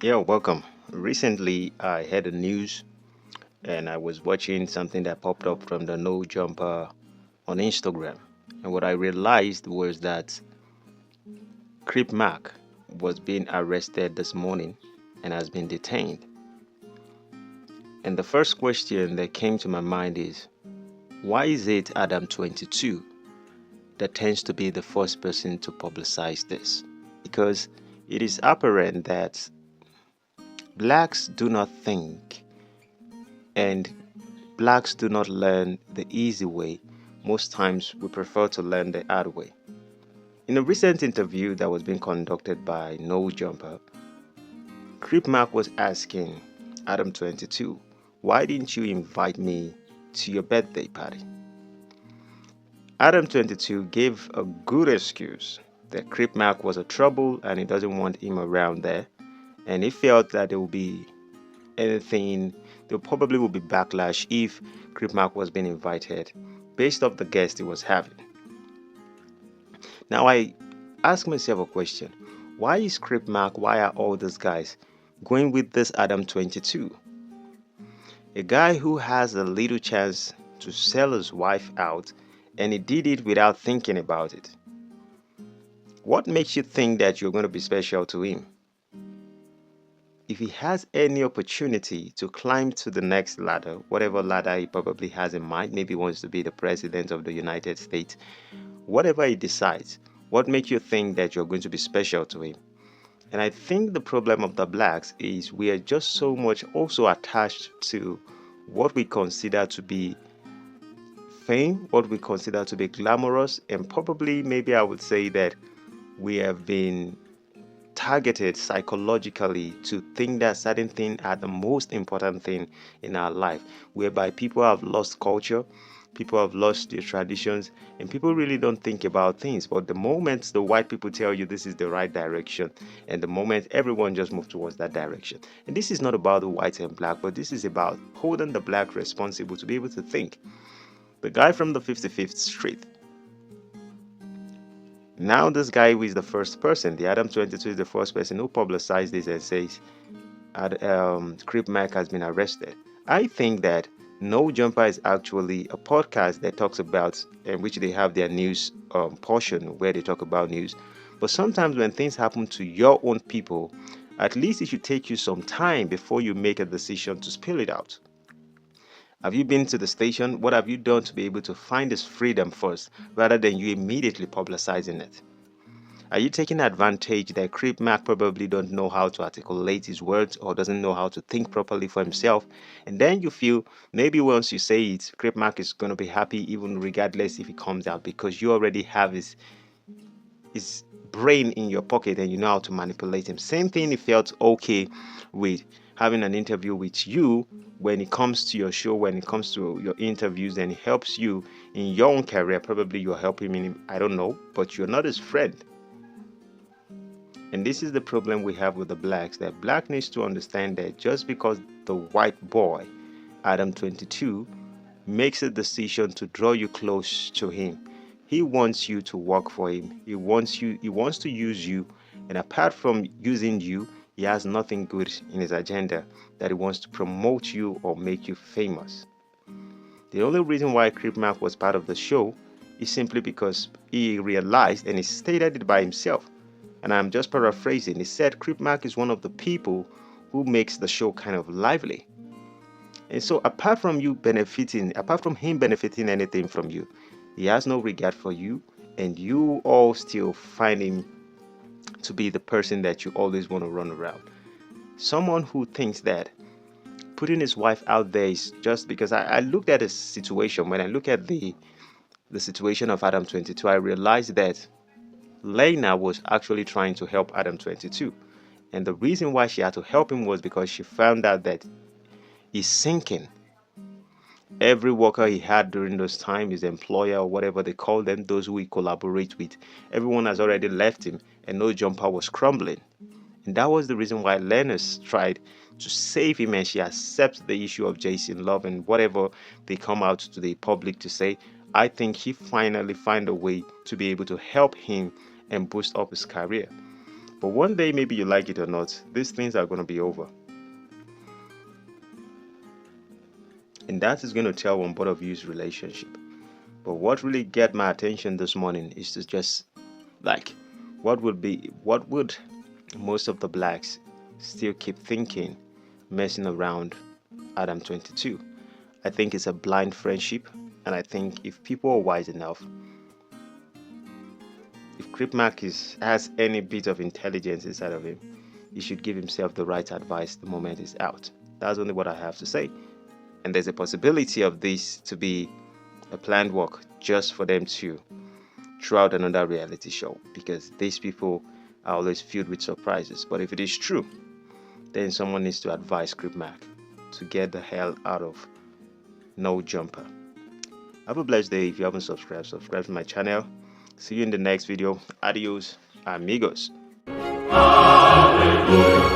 Yeah, welcome. Recently, I had the news and I was watching something that popped up from the No Jumper on Instagram. And what I realized was that Crip was being arrested this morning and has been detained. And the first question that came to my mind is why is it Adam22 that tends to be the first person to publicize this? Because it is apparent that blacks do not think and blacks do not learn the easy way. Most times we prefer to learn the hard way. In a recent interview that was being conducted by No Jumper, Crip was asking Adam22, why didn't you invite me to your birthday party? Adam22 gave a good excuse that Crip was a trouble and he doesn't want him around there. And he felt that there will be anything, there probably will be backlash if Crip was being invited based off the guest he was having. Now I ask myself a question. Why is Crip why are all these guys going with this Adam22? A guy who has a little chance to sell his wife out and he did it without thinking about it. What makes you think that you're going to be special to him? If he has any opportunity to climb to the next ladder, whatever ladder he probably has in mind, maybe he wants to be the president of the United States, whatever he decides, what makes you think that you're going to be special to him? And I think the problem of the blacks is we are just so much also attached to what we consider to be fame, what we consider to be glamorous, and probably maybe I would say that we have been targeted psychologically to think that certain things are the most important thing in our life, whereby people have lost culture, people have lost their traditions, and people really don't think about things. But the moment the white people tell you this is the right direction, and the moment everyone just moves towards that direction. And this is not about the white and black, but this is about holding the black responsible to be able to think. The guy from the 55th Street, now this guy who is the first person, the Adam22 is the first person who publicized this and says Crip has been arrested. I think that No Jumper is actually a podcast that talks about, in which they have their news portion where they talk about news. But sometimes when things happen to your own people, at least it should take you some time before you make a decision to spill it out. Have you been to the station? What have you done to be able to find this freedom first rather than you immediately publicizing it? Are you taking advantage that Crip probably don't know how to articulate his words or doesn't know how to think properly for himself? And then you feel maybe once you say it, Crip is going to be happy even regardless if it comes out because you already have his brain in your pocket and you know how to manipulate him. Same thing, he felt okay with having an interview with you when it comes to your show, when it comes to your interviews, and it helps you in your own career. Probably you're helping him, I don't know, but you're not his friend. And this is the problem we have with the blacks, that black needs to understand that just because the white boy, Adam22, makes a decision to draw you close to him, he wants you to work for him. He wants to use you, and apart from using you, he has nothing good in his agenda that he wants to promote you or make you famous. The only reason why Crip was part of the show is simply because he realized, and he stated it by himself, and I'm just paraphrasing, he said Crip is one of the people who makes the show kind of lively. And so apart from him benefiting anything from you, he has no regard for you, and you all still find him to be the person that you always want to run around. Someone who thinks that putting his wife out there is just because I looked at the situation. When I look at the situation of Adam22, I realized that Lena was actually trying to help Adam22. And the reason why she had to help him was because she found out that he's sinking. Every worker he had during those times, his employer or whatever they call them, those who he collaborate with, everyone has already left him, and No Jumper was crumbling. And that was the reason why Lennox tried to save him, and she accepts the issue of Jason Love and whatever they come out to the public to say. I think he finally found a way to be able to help him and boost up his career. But one day, maybe you like it or not, these things are going to be over. And that is going to tell on both of you's relationship. But what really get my attention this morning is to just like, what would most of the blacks still keep thinking, messing around Adam22? I think it's a blind friendship, and I think if people are wise enough, if Crip has any bit of intelligence inside of him, he should give himself the right advice the moment he's out. That's only what I have to say. And there's a possibility of this to be a planned work just for them to throw out another reality show, because these people are always filled with surprises. But if it is true, then someone needs to advise Crip to get the hell out of No Jumper. Have a blessed day. If you haven't subscribed to my channel. See you in the next video. Adios, amigos. Hallelujah.